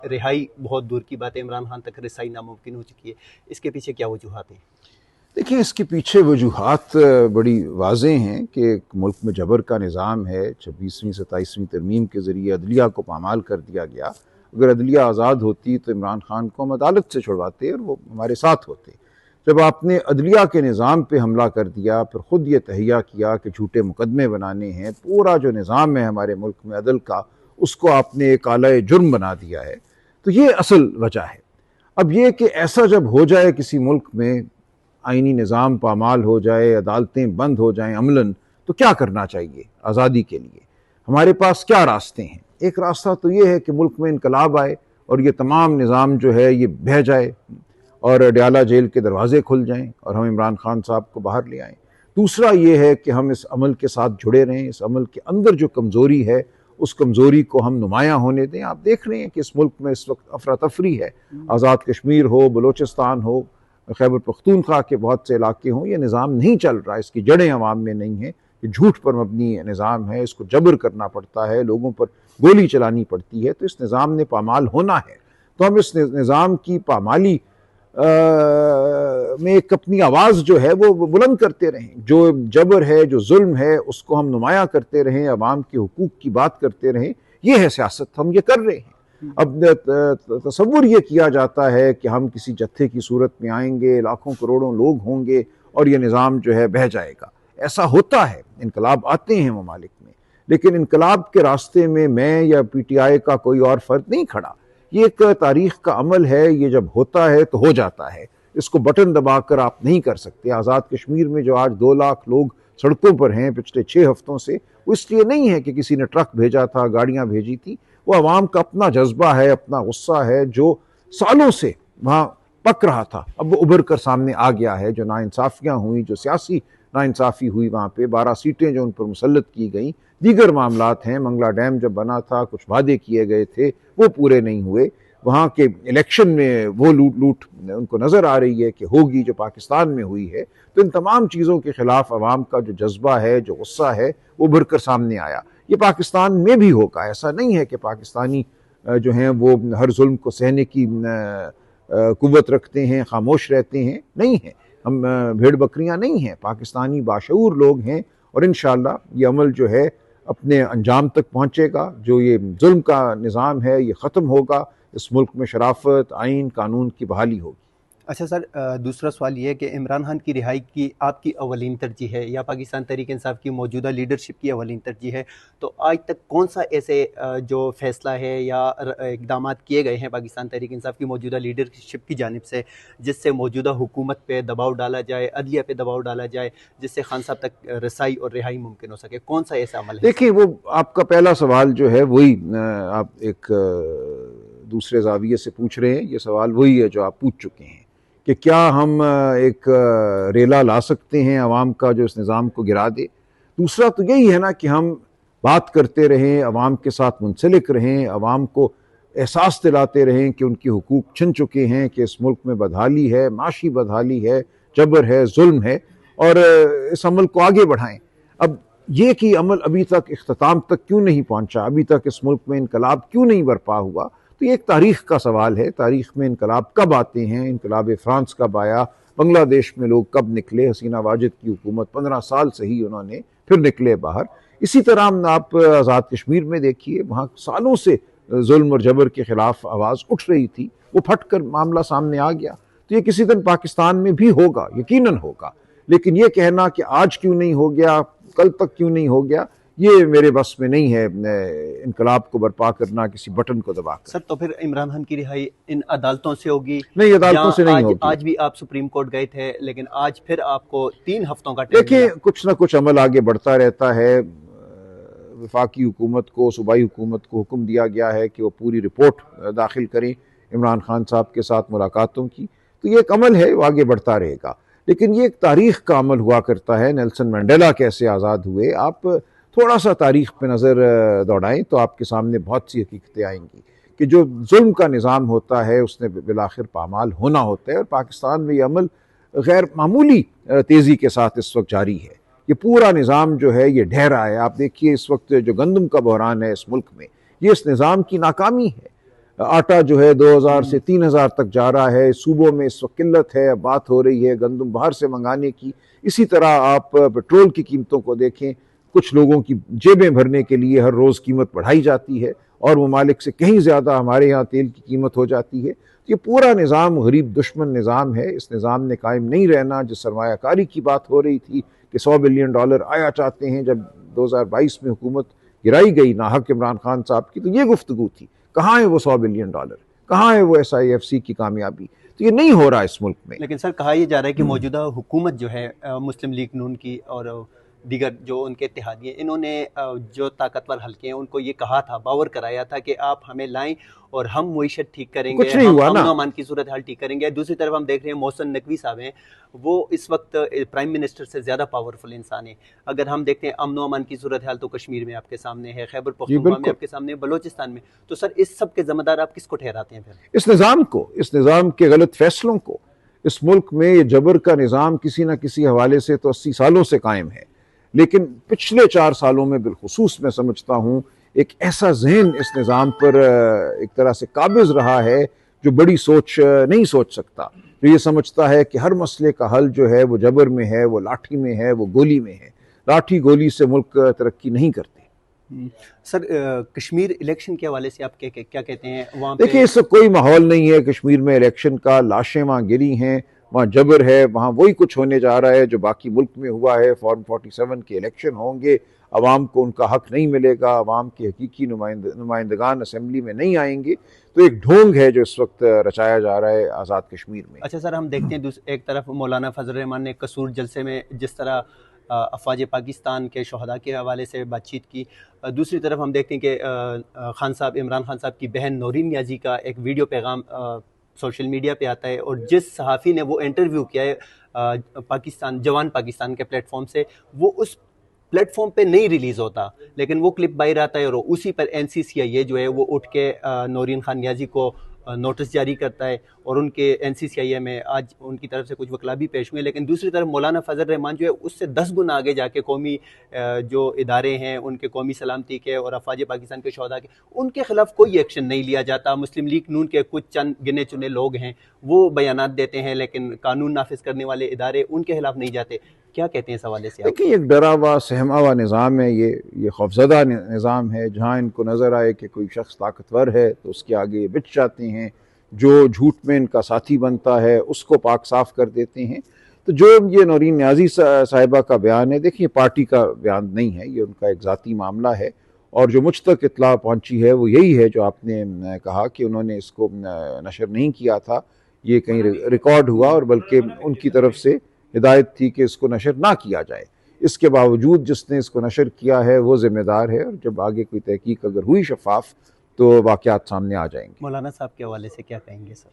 रिहाई बहुत दूर की बात है, इमरान खान तक रसाई नामुमकिन हो चुकी है। इसके पीछे क्या वजूहात हैं? देखिए, इसके पीछे वजूहात बड़ी वाज़ेह हैं कि एक मुल्क में जबर का निज़ाम है। 26वीं 27वीं तरमीम के ज़रिए अदलिया को पामाल कर दिया गया। अगर अदलिया आज़ाद होती तो इमरान खान को हम अदालत से छुड़वाते और वो हमारे साथ होते। जब आपने अदलिया के निज़ाम पे हमला कर दिया, फिर ख़ुद ये तहिया किया कि झूठे मुकदमे बनाने हैं, पूरा जो निज़ाम है हमारे मुल्क में अदल का, उसको आपने एक आला जुर्म बना दिया है। तो ये असल वजह है। अब ये कि ऐसा जब हो जाए किसी मुल्क में, आइनी निज़ाम पामाल हो जाए, अदालतें बंद हो जाएं अमलन, तो क्या करना चाहिए आज़ादी के लिए? हमारे पास क्या रास्ते हैं? एक रास्ता तो ये है कि मुल्क में इनकलाब आए और ये तमाम निज़ाम जो है ये बह जाए और डयाला जेल के दरवाजे खुल जाएं और हम इमरान खान साहब को बाहर ले आएँ। दूसरा ये है कि हम इस अमल के साथ जुड़े रहें, इस अमल के अंदर जो कमज़ोरी है उस कमज़ोरी को हम नुमायाँ होने दें। आप देख रहे हैं कि इस मुल्क में इस वक्त अफरा तफरी है। आज़ाद कश्मीर हो, बलोचिस्तान हो, खैबर पख्तूनख्वा के बहुत से इलाके हों, ये निज़ाम नहीं चल रहा, इसकी जड़ें अवाम में नहीं हैं। ये झूठ पर मबनी निज़ाम है, इसको जबर करना पड़ता है, लोगों पर गोली चलानी पड़ती है, तो इस निज़ाम ने पामाल होना है। तो हम इस निज़ाम की पामाली में एक अपनी आवाज़ जो है वो बुलंद करते रहें। जो जबर है, जो जुल्म है, उसको हम नुमायाँ करते रहें, अवाम के हुकूक की बात करते रहें। ये है सियासत, हम ये कर रहे हैं। अब तसव्वुर ये किया जाता है कि हम किसी जत्थे की सूरत में आएंगे, लाखों करोड़ों लोग होंगे और ये निज़ाम जो है बह जाएगा। ऐसा होता है, इनकलाब आते हैं ममालिक में, लेकिन इनकलाब के रास्ते में मैं या PTI का कोई और फ़र्द नहीं खड़ा। ये एक तारीख़ का अमल है, ये जब होता है तो हो जाता है, इसको बटन दबाकर आप नहीं कर सकते। आज़ाद कश्मीर में जो आज 2 लाख लोग सड़कों पर हैं पिछले 6 हफ्तों से, वो इसलिए नहीं है कि किसी ने ट्रक भेजा था, गाड़ियाँ भेजी थी। वो अवाम का अपना जज्बा है, अपना गुस्सा है, जो सालों से वहाँ पक रहा था, अब वो उभर कर सामने आ गया है। जो नाइंसाफ़ियाँ हुई, जो सियासी नाइंसाफ़ी हुई वहाँ पे, 12 सीटें जो उन पर मुसल्लत की गई, दीगर मामलात हैं। मंगला डैम जब बना था, कुछ वादे किए गए थे, वो पूरे नहीं हुए। वहाँ के इलेक्शन में वो लूट उनको नज़र आ रही है कि होगी, जो पाकिस्तान में हुई है। तो इन तमाम चीज़ों के ख़िलाफ़ अवाम का जो जज्बा है, जो गुस्सा है, वो उभर कर सामने आया। ये पाकिस्तान में भी होगा। ऐसा नहीं है कि पाकिस्तानी जो हैं वो हर जुल्म को सहने की कुव्वत रखते हैं, खामोश रहते हैं, नहीं है। हम भेड़ बकरियां नहीं हैं, पाकिस्तानी बाशऊर लोग हैं और इंशाअल्लाह ये अमल जो है अपने अंजाम तक पहुँचेगा। जो ये जुल्म का निज़ाम है ये ख़त्म होगा, इस मुल्क में शराफत, आइन, कानून की बहाली होगी। अच्छा सर, दूसरा सवाल ये है कि इमरान खान की रिहाई की आपकी अवलीन तरजीह है या पाकिस्तान तहरीक इंसाफ की मौजूदा लीडरशिप की अवलीन तरजीह है? तो आज तक कौन सा ऐसे जो फैसला है या इकदाम किए गए हैं पाकिस्तान तहरीक इंसाफ की मौजूदा लीडरशिप की जानिब से, जिससे मौजूदा हुकूमत पे दबाव डाला जाए, अदलिया पे दबाव डाला जाए, जिससे खान साहब तक रसाई और रिहाई मुमकिन हो सके? कौन सा ऐसा अमल है? देखिए, वो आपका पहला सवाल जो है वही आप एक दूसरे जाविये से पूछ रहे हैं। ये सवाल वही है जो आप पूछ चुके हैं कि क्या हम एक रेला ला सकते हैं अवाम का जो इस निज़ाम को गिरा दे। दूसरा तो यही है ना कि हम बात करते रहें, अवाम के साथ मुंसलिक रहें, अवाम को एहसास दिलाते रहें कि उनके हुकूक छिन चुके हैं, कि इस मुल्क में बदहाली है, माशी बदहाली है, जबर है, जुल्म है, और इस अमल को आगे बढ़ाएं। अब ये कि अमल अभी तक इख्तिताम तक क्यों नहीं पहुंचा, अभी तक इस मुल्क में इनकलाब क्यों नहीं बरपा हुआ, तो ये एक तारीख़ का सवाल है। तारीख़ में इनकलाब कब आते हैं, इनकलाब फ्रांस कब आया, बांग्लादेश में लोग कब निकले, हसीना वाजिद की हुकूमत 15 साल से ही उन्होंने फिर निकले बाहर। इसी तरह आप आज़ाद कश्मीर में देखिए, वहाँ सालों से जुल्म और जबर के ख़िलाफ़ आवाज़ उठ रही थी, वो फट कर मामला सामने आ गया। तो ये किसी दिन पाकिस्तान में भी होगा, यकीनन होगा। लेकिन ये कहना कि आज क्यों नहीं हो गया, कल तक क्यों नहीं हो गया, ये मेरे बस में नहीं है इनकलाब को बरपा करना किसी बटन को दबाकर। सर, तो फिर इमरान खान की रिहाई इन अदालतों से होगी? नहीं, अदालतों से नहीं होगी। आज भी आप सुप्रीम कोर्ट गए थे, लेकिन आज फिर आपको 3 हफ्तों का टाइम देखिए, कुछ ना कुछ अमल आगे बढ़ता रहता है। वफाकी हुकूमत को, सूबाई हुकूमत को हुक्म दिया गया है कि वो पूरी रिपोर्ट दाखिल करें इमरान खान साहब के साथ मुलाकातों की। तो ये एक अमल है, वो आगे बढ़ता रहेगा। लेकिन ये एक तारीख़ का अमल हुआ करता है। नेल्सन मंडेला कैसे आज़ाद हुए, आप थोड़ा सा तारीख़ पे नज़र दौड़ाएं तो आपके सामने बहुत सी हकीकतें आएंगी कि जो जुल्म का निज़ाम होता है उसने बिलाखिर पामाल होना होता है। और पाकिस्तान में ये अमल गैर मामूली तेज़ी के साथ इस वक्त जारी है। ये पूरा निज़ाम जो है ये ढह रहा है। आप देखिए, इस वक्त जो गंदम का बहरान है इस मुल्क में, ये इस निज़ाम की नाकामी है। आटा जो है 2000 से 3000 तक जा रहा है, सूबों में इस वक्त किल्लत है, बात हो रही है गंदम बाहर से मंगाने की। इसी तरह आप पेट्रोल की कीमतों को देखें, कुछ लोगों की जेबें भरने के लिए हर रोज़ कीमत बढ़ाई जाती है और ममालिक से कहीं ज़्यादा हमारे यहाँ तेल की कीमत हो जाती है। ये पूरा निज़ाम गरीब दुश्मन निज़ाम है, इस निज़ाम ने कायम नहीं रहना। जिस सरमायाकारी की बात हो रही थी कि $100 बिलियन आया चाहते हैं, जब 2022 में हुकूमत गिराई गई नाहक इमरान खान साहब की, तो ये गुफ्तगू थी। कहाँ है वो $100 बिलियन, कहाँ है वो SIFC की कामयाबी? तो ये नहीं हो रहा इस मुल्क में। लेकिन सर कहा यह जा रहा है कि मौजूदा हुकूमत जो है मुस्लिम लीग नून की और दीगर जो उनके इत्तेहादी हैं, इन्होंने जो ताकतवर हल्के हैं उनको ये कहा था, बावर कराया था कि आप हमें लाएं और हम मुईशत ठीक करेंगे, कुछ नहीं हम हुआ ना। अमन अमान की सूरत हाल ठीक करेंगे। दूसरी तरफ हम देख रहे हैं मोहसिन नकवी साहब हैं, वो इस वक्त प्राइम मिनिस्टर से ज़्यादा पावरफुल इंसान है। अगर हम देखते हैं अमन अमान की सूरत हाल तो कश्मीर में आपके सामने है, खैबर पख्तूनख्वा में आपके सामने, बलोचिस्तान में। तो सर इस सब के ज़िम्मेदार आप किसको ठहराते हैं फिर? इस निज़ाम को, इस निज़ाम के गलत फैसलों को। इस मुल्क में ये जबर का निज़ाम किसी न किसी हवाले से तो 80 सालों से कायम है, लेकिन पिछले 4 सालों में बिलखुसूस मैं समझता हूँ एक ऐसा जहन इस निज़ाम पर एक तरह से काबिज रहा है जो बड़ी सोच नहीं सोच सकता, जो ये समझता है कि हर मसले का हल जो है वो जबर में है, वो लाठी में है, वो गोली में है। लाठी गोली से मुल्क तरक्की नहीं करते। सर कश्मीर इलेक्शन के हवाले से आप क्या कहते हैं वहाँ पे? देखिए, इससे कोई माहौल नहीं है कश्मीर में इलेक्शन का। लाशें वहाँ गिरी हैं, वहाँ जबर है, वहाँ वही कुछ होने जा रहा है जो बाकी मुल्क में हुआ है। फॉर्म 47 के इलेक्शन होंगे, अवाम को उनका हक नहीं मिलेगा, अवाम के हकीकी नुमाइंदगान असम्बली में नहीं आएंगे। तो एक ढोंग है जो इस वक्त रचाया जा रहा है आज़ाद कश्मीर में। अच्छा सर, हम देखते हैं एक तरफ मौलाना फजल रहमान ने कसूर जलसे में जिस तरह अफवाज पाकिस्तान के शहदा के हवाले से बातचीत की, दूसरी तरफ हम देखते हैं कि खान साहब, इमरान खान साहब की बहन नौरीन नियाजी का एक वीडियो पैगाम सोशल मीडिया पे आता है, और जिस सहाफ़ी ने वो इंटरव्यू किया है जवान पाकिस्तान के प्लेटफॉर्म से, वो उस प्लेटफॉर्म पे नहीं रिलीज होता, लेकिन वो क्लिप बाहर आता है और उसी पर NCCIA जो है वो उठ के नौरीन खान नियाजी को नोटिस जारी करता है, और उनके NCCIA में आज उनकी तरफ से कुछ वकला भी पेश हुए। लेकिन दूसरी तरफ मौलाना फजल रहमान जो है उससे 10 गुना आगे जाके कौमी जो इदारे हैं उनके, कौमी सलामती के और अफवाज पाकिस्तान के शहदा के, उनके खिलाफ कोई एक्शन नहीं लिया जाता। मुस्लिम लीग नून के कुछ चंद गिने चुने लोग हैं वो बयानात देते हैं, लेकिन कानून नाफिज करने वाले इदारे उनके खिलाफ नहीं जाते। क्या कहते हैं इस हवाले से? देखिए, एक डरा हुआ सहमा हुआ निज़ाम है ये खौफजदा निज़ाम है। जहाँ इनको नज़र आए कि कोई शख्स ताकतवर है तो उसके आगे बिछ जाते हैं, जो झूठ में इनका साथी बनता है उसको पाक साफ कर देते हैं। तो जो ये नौरीन नियाज़ी साहिबा का बयान है, देखिए पार्टी का बयान नहीं है, ये उनका एक ज़ाती मामला है, और जो मुझ तक इत्तला पहुँची है वो यही है जो आपने कहा कि उन्होंने इसको नशर नहीं किया था, ये कहीं रिकॉर्ड हुआ, और बल्कि उनकी तरफ से हिदायत थी कि इसको नशर ना किया जाए। इसके बावजूद जिसने इसको नशर किया है वो जिम्मेदार है, और जब आगे कोई तहकीक अगर हुई शफाफ तो वाक़यात सामने आ जाएंगे। मौलाना साहब के हवाले से क्या कहेंगे सर?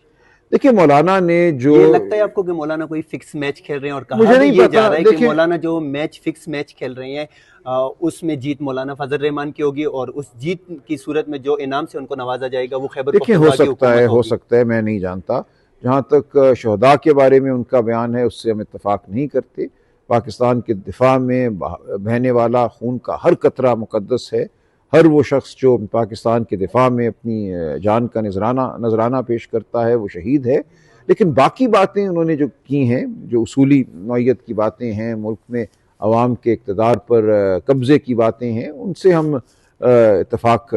देखिए, मौलाना ने जो, ये लगता है आपको कि मौलाना कोई फिक्स मैच खेल रहे हैं, और कहा मुझे नहीं ये पता, जा रहा है कि मौलाना जो फिक्स मैच खेल रहे हैं उसमें जीत मौलाना फजल रहमान की होगी, और उस जीत की सूरत में जो इनाम से उनको नवाजा जाएगा वो खैबर देखिए हो सकता है, मैं नहीं जानता। जहाँ तक शहदा के बारे में उनका बयान है उससे हम इत्तफाक नहीं करते। पाकिस्तान के दिफा में बहने वाला खून का हर कतरा मुकद्दस है। हर वो शख्स जो पाकिस्तान के दिफा में अपनी जान का नजराना पेश करता है वो शहीद है। लेकिन बाकी बातें उन्होंने जो की हैं, जो उसूली नौइयत की बातें हैं, मुल्क में अवाम के इक़्तिदार पर कब्ज़े की बातें हैं, उनसे हम इत्तफाक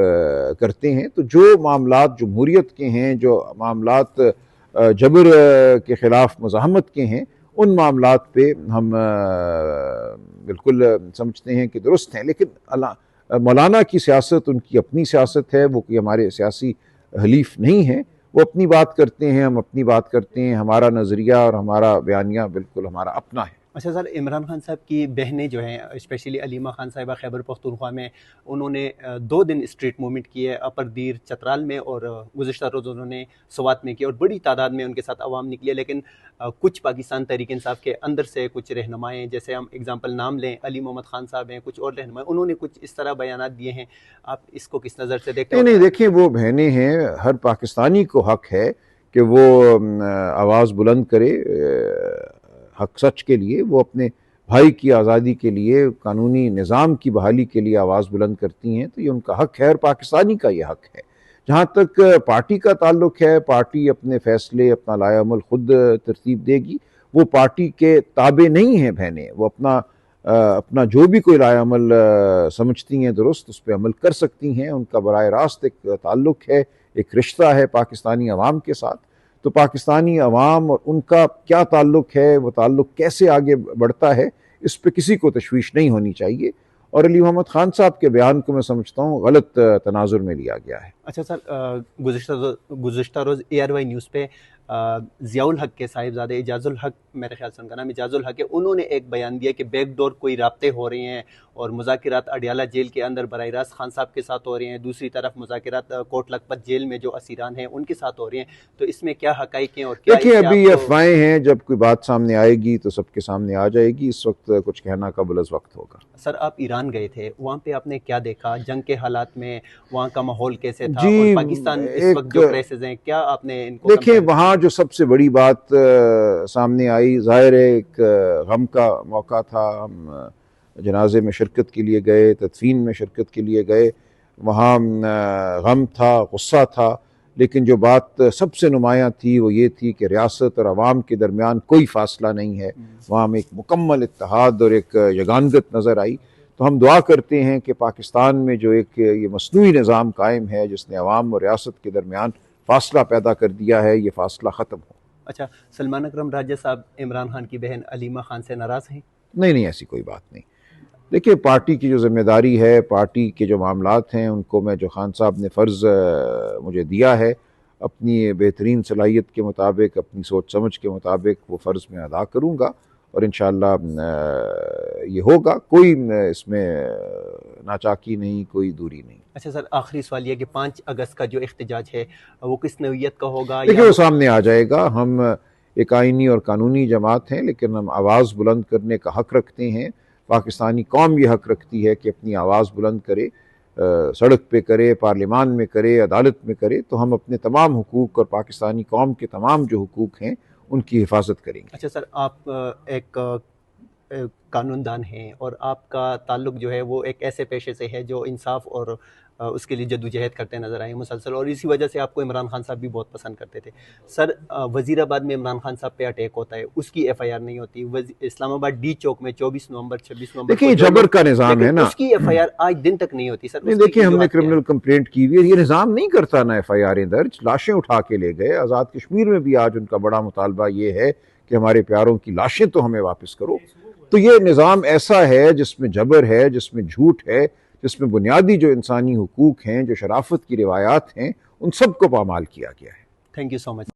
करते हैं। तो जो मामलात जमहूरियत के हैं, जो मामलात जबर के ख़िलाफ़ मज़ाहमत के हैं, उन मामलात पे हम बिल्कुल समझते हैं कि दुरुस्त हैं। लेकिन मौलाना की सियासत उनकी अपनी सियासत है, वो कि हमारे सियासी हलीफ नहीं हैं। वो अपनी बात करते हैं, हम अपनी बात करते हैं। हमारा नज़रिया और हमारा बयानिया बिल्कुल हमारा अपना है। अच्छा सर, इमरान खान साहब की बहनें जो हैं, स्पेशली अलीमा खान साहिबा खैबर पख्तूनख्वा में, उन्होंने 2 दिन स्ट्रीट मूवमेंट की है, अपर दीर चतराल में और गुज़िश्ता रोज़ उन्होंने सवात में की, और बड़ी तादाद में उनके साथ अवाम निकली है। लेकिन कुछ पाकिस्तान तहरीक इंसाफ के अंदर से कुछ रहनुमाएँ, जैसे हम एग्जांपल नाम लें, अली मोहम्मद खान साहब हैं, कुछ और रहनुमाएँ, उन्होंने कुछ इस तरह बयानात दिए हैं। आप इसको किस नज़र से देखते हैं? नहीं, देखिए, वो बहनें हैं, हर पाकिस्तानी को हक है कि वो आवाज़ बुलंद करे हक सच के लिए। वो अपने भाई की आज़ादी के लिए, कानूनी निज़ाम की बहाली के लिए आवाज़ बुलंद करती हैं, तो ये उनका हक है और पाकिस्तानी का ये हक है। जहाँ तक पार्टी का ताल्लुक है, पार्टी अपने फैसले, अपना लाएअमल खुद तरतीब देगी। वो पार्टी के ताबे नहीं है बहनें, वो अपना जो भी कोई लाएअमल समझती हैं दुरुस्त, उस पर अमल कर सकती हैं। उनका बराह रास्त एक ताल्लुक है, एक रिश्ता है पाकिस्तानी अवाम के साथ। तो पाकिस्तानी अवाम और उनका क्या ताल्लुक है, वो ताल्लुक कैसे आगे बढ़ता है, इस पर किसी को तशवीश नहीं होनी चाहिए। और अली मोहम्मद खान साहब के बयान को मैं समझता हूँ गलत तनाजुर में लिया गया है। अच्छा सर, गुज़िश्ता रोज़ ARY न्यूज़ पे ज़ियाउल हक के साहिबजादे इजाज़ुल हक, मेरे ख्याल से उनका नाम इजाज़ुल हक है, उन्होंने एक बयान दिया कि बैकडोर कोई राब्ते हो रहे हैं और मुज़ाकिरात अडियाला जेल के अंदर बराह रास्त खान साहब के साथ हो रहे हैं, दूसरी तरफ मुज़ाकिरात कोट लखपत जेल में जो असीरान हैं उनके साथ हो रहे हैं। तो इसमें क्या हक़ाइक़ हैं और क्या? देखिए, अभी अफवाहें हैं, जब कोई बात सामने आएगी तो सबके सामने आ जाएगी। इस वक्त कुछ कहना का बुलज़ वक्त होगा। सर, आप ईरान गए थे, वहाँ पे आपने क्या देखा? जंग के हालात में वहाँ का माहौल कैसे था? जी, और पाकिस्तान इस वक्त जो क्राइसिस हैं, क्या आपने इनको देखिए, वहाँ जो सबसे बड़ी बात सामने आई, जाहिर है एक गम का मौका था। हम जनाजे में शिरकत के लिए गए, तदफीन में शिरकत के लिए गए। वहाँ गम था, गुस्सा था, लेकिन जो बात सबसे नुमायाँ थी वो ये थी कि रियासत और अवाम के दरमियान कोई फासला नहीं है। वहाँ में एक मुकम्मल इत्तेहाद और एक यगानगत नज़र आई। तो हम दुआ करते हैं कि पाकिस्तान में जो एक ये मसनूई निज़ाम कायम है, जिसने अवाम और रियासत के दरमियान फासला पैदा कर दिया है, ये फासला ख़त्म हो। अच्छा, सलमान अकरम राजा साहब इमरान खान की बहन अलीमा खान से नाराज़ हैं? नहीं, ऐसी कोई बात नहीं। देखिए, पार्टी की जो जिम्मेदारी है, पार्टी के जो मामलात हैं, उनको मैं, जो खान साहब ने फ़र्ज़ मुझे दिया है, अपनी बेहतरीन सलाहियत के मुताबिक, अपनी सोच समझ के मुताबिक वो फ़र्ज़ मैं अदा करूँगा और इंशाअल्लाह ये होगा। कोई इसमें नाचाकी नहीं, कोई दूरी नहीं। अच्छा सर, आखिरी सवाल ये कि 5 अगस्त का जो एहतजाज है वो किस नौइयत का होगा? देखिए, वो सामने आ जाएगा। हम एक आइनी और कानूनी जमात हैं, लेकिन हम आवाज़ बुलंद करने का हक़ रखते हैं। पाकिस्तानी कौम ये हक़ रखती है कि अपनी आवाज़ बुलंद करे, सड़क पे करे, पार्लियामान में करे, अदालत में करे। तो हम अपने तमाम हुकूक और पाकिस्तानी कौम के तमाम जो हुकूक हैं उनकी हिफाजत करेंगे। अच्छा सर, आप एक कानूनदान हैं और आपका ताल्लुक जो है वो एक ऐसे पेशे से है जो इंसाफ और उसके लिए जद्दोजहद करते नज़र आए मुसलसल, और इसी वजह से आपको इमरान खान साहब भी बहुत पसंद करते थे। सर, वज़ीराबाद में इमरान खान साहब पे अटैक होता है, उसकी FIR नहीं होती। इस्लामाबाद D चौक में 24 नवंबर 26 नवंबर देखिए, जबर का निज़ाम है ना, उसकी FIR आज दिन तक नहीं होती। सर, नहीं, देखिए, हमने क्रिमिनल कंप्लेंट की हुई है, ये निज़ाम नहीं करता ना FIR दर्ज। लाशें उठा के ले गए। आज़ाद कश्मीर में भी आज उनका बड़ा मुतालबा ये है कि हमारे प्यारों की लाशें तो हमें वापस करो। तो ये निज़ाम ऐसा है जिसमें जबर है, जिसमें झूठ है, जिसमें बुनियादी जो इंसानी हुकूक हैं, जो शराफत की रिवायात हैं, उन सबको पामाल किया गया है। Thank you so much.